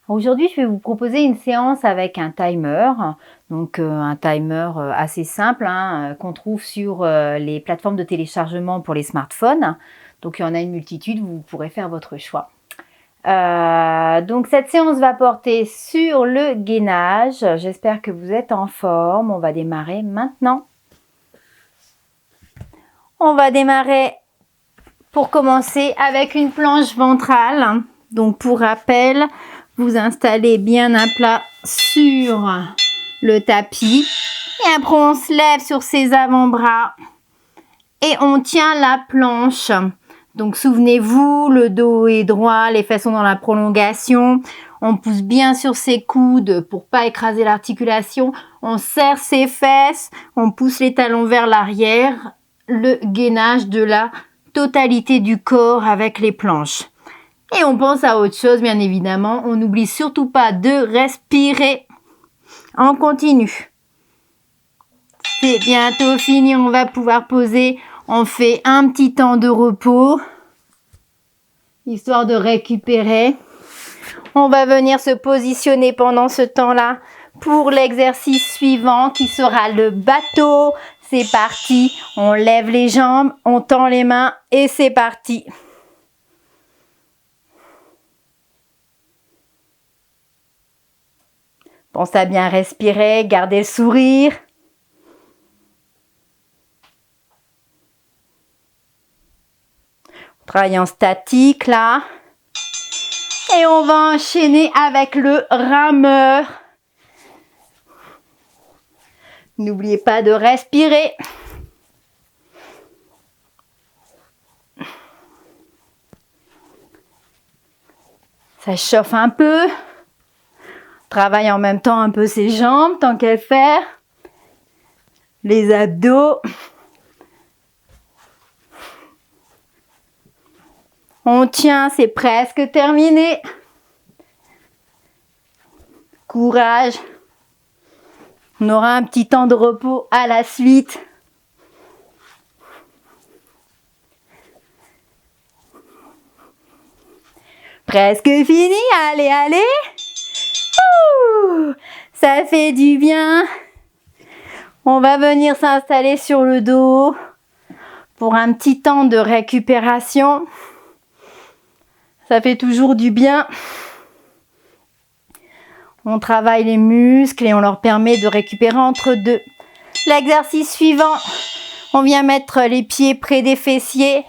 Aujourd'hui, je vais vous proposer une séance avec un timer, donc un timer assez simple qu'on trouve sur les plateformes de téléchargement pour les smartphones. Donc il y en a une multitude, vous pourrez faire votre choix. Donc cette séance va porter sur le gainage. J'espère que vous êtes en forme. On va démarrer maintenant. On va démarrer pour commencer avec une planche ventrale. Donc pour rappel, vous installez bien à plat sur le tapis et après on se lève sur ses avant-bras et on tient la planche. Donc souvenez-vous, le dos est droit, les fesses sont dans la prolongation. On pousse bien sur ses coudes pour pas écraser l'articulation. On serre ses fesses, on pousse les talons vers l'arrière. Le gainage de la totalité du corps avec les planches. Et on pense à autre chose, bien évidemment. On n'oublie surtout pas de respirer. On continue. C'est bientôt fini, on va pouvoir poser. On fait un petit temps de repos, histoire de récupérer. On va venir se positionner pendant ce temps-là pour l'exercice suivant qui sera le bateau. C'est parti, on lève les jambes, on tend les mains et c'est parti. Pense à bien respirer, gardez le sourire. On travaille en statique là. Et on va enchaîner avec le rameur. N'oubliez pas de respirer. Ça chauffe un peu. Travaille en même temps un peu ses jambes, tant qu'à faire. Les abdos. On tient, c'est presque terminé. Courage. On aura un petit temps de repos à la suite. Presque fini, allez, allez. Ouh, ça fait du bien. On va venir s'installer sur le dos pour un petit temps de récupération. Ça fait toujours du bien. On travaille les muscles et on leur permet de récupérer entre deux. L'exercice suivant, on vient mettre les pieds près des fessiers.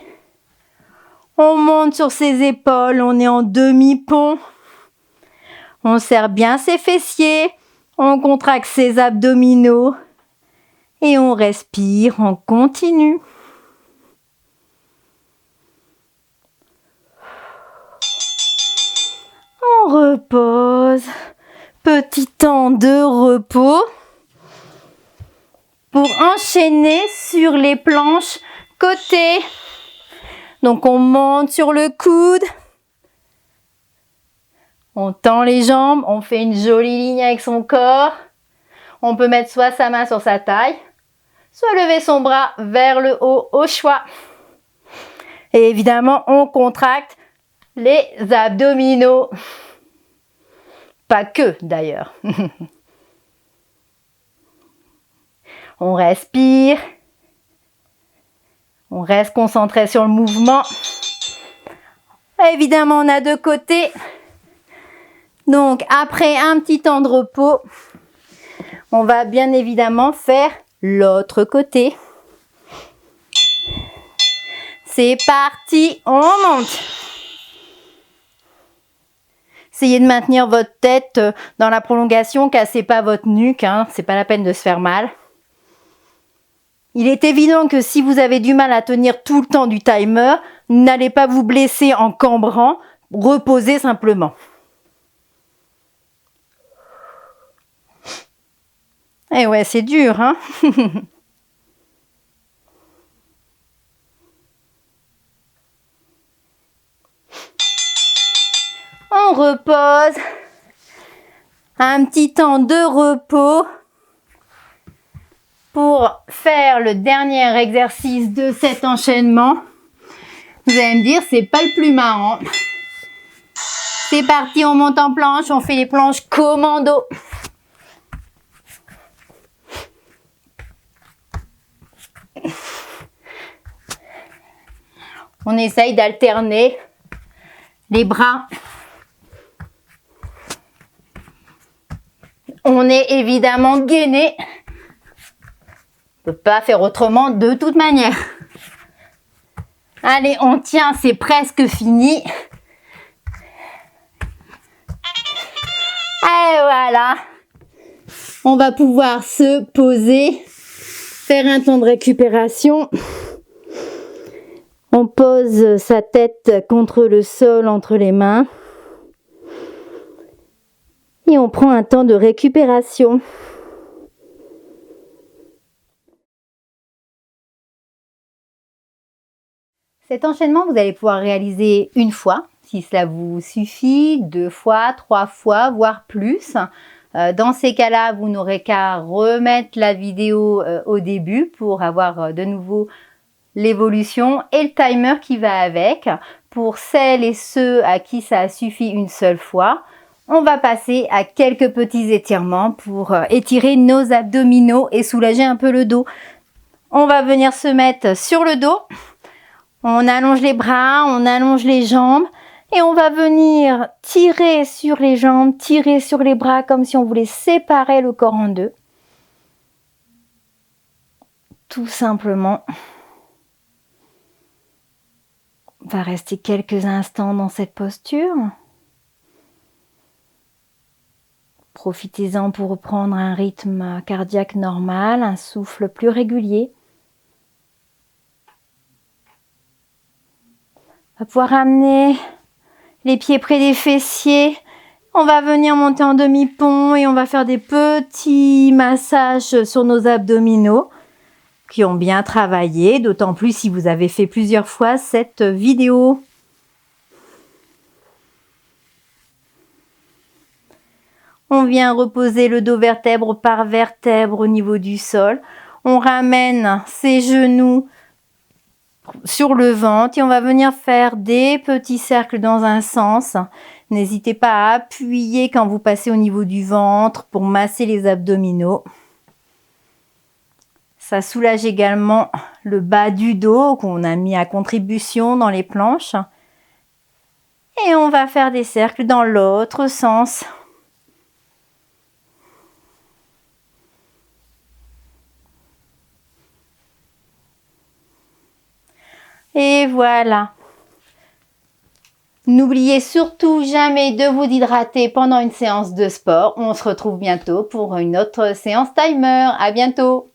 On monte sur ses épaules, on est en demi-pont. On serre bien ses fessiers, on contracte ses abdominaux et on respire, on continue. On repose. Petit temps de repos pour enchaîner sur les planches côté. Donc on monte sur le coude. On tend les jambes, on fait une jolie ligne avec son corps. On peut mettre soit sa main sur sa taille, soit lever son bras vers le haut au choix. Et évidemment, on contracte les abdominaux. Pas que d'ailleurs. On respire. On reste concentré sur le mouvement. Évidemment, on a deux côtés. Donc, après un petit temps de repos, on va bien évidemment faire l'autre côté. C'est parti, on monte. Essayez de maintenir votre tête dans la prolongation, cassez pas votre nuque, c'est pas la peine de se faire mal. Il est évident que si vous avez du mal à tenir tout le temps du timer, n'allez pas vous blesser en cambrant, reposez simplement. Eh ouais, c'est dur, On repose. Un petit temps de repos pour faire le dernier exercice de cet enchaînement. Vous allez me dire, c'est pas le plus marrant. C'est parti, on monte en planche, on fait les planches commando. On essaye d'alterner les bras. On est évidemment gainé. On ne peut pas faire autrement de toute manière. Allez, on tient, c'est presque fini. Et voilà. On va pouvoir se poser, faire un temps de récupération. On pose sa tête contre le sol entre les mains. Et on prend un temps de récupération. Cet enchaînement, vous allez pouvoir réaliser une fois, si cela vous suffit, 2 fois, 3 fois, voire plus. Dans ces cas-là, vous n'aurez qu'à remettre la vidéo au début pour avoir de nouveau l'évolution et le timer qui va avec. Pour celles et ceux à qui ça suffit une seule fois, on va passer à quelques petits étirements pour étirer nos abdominaux et soulager un peu le dos. On va venir se mettre sur le dos. On allonge les bras, on allonge les jambes et on va venir tirer sur les jambes, tirer sur les bras comme si on voulait séparer le corps en deux. Tout simplement. On va rester quelques instants dans cette posture. Profitez-en pour reprendre un rythme cardiaque normal, un souffle plus régulier. On va pouvoir amener les pieds près des fessiers. On va venir monter en demi-pont et on va faire des petits massages sur nos abdominaux qui ont bien travaillé, d'autant plus si vous avez fait plusieurs fois cette vidéo. On vient reposer le dos vertèbre par vertèbre au niveau du sol. On ramène ses genoux sur le ventre et on va venir faire des petits cercles dans un sens. N'hésitez pas à appuyer quand vous passez au niveau du ventre pour masser les abdominaux. Ça soulage également le bas du dos qu'on a mis à contribution dans les planches. Et on va faire des cercles dans l'autre sens. Et voilà. N'oubliez surtout jamais de vous hydrater pendant une séance de sport. On se retrouve bientôt pour une autre séance timer. À bientôt.